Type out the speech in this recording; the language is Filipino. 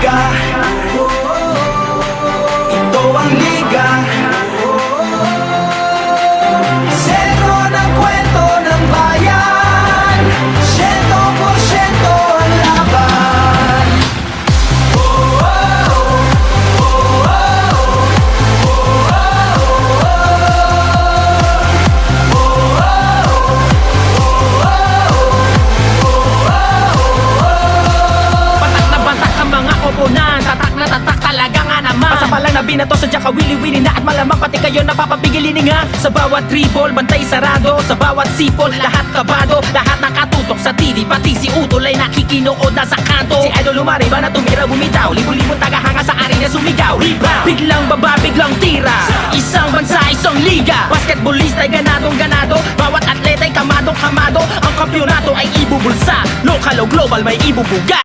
liga, ito ang liga. Sentro ng kwento ng bayan, 100% ang laban. Batak na batak ang mga koponan, tatak na tatak talaga nga naman. Pasa pa lang na binato, sadya ka wili-wili na at malamang pati kayo napapapigilin nga. Sa bawat dribble, bantay sarado, sa bawat sipol, lahat kabado. Lahat nakatutok sa TV, pati si Utol ay nakikinood na sa kanto. Si Idol lumariba na tumira bumitaw, libo-libong tagahanga sa arena sumigaw. Rebound, biglang baba, biglang tira, isang bansa, isang liga. Basketballista ay ganadong ganado, bawat atleta ay kamadong kamado. Ang kampyonato ay ibubulsa, lokal o global may ibubuga.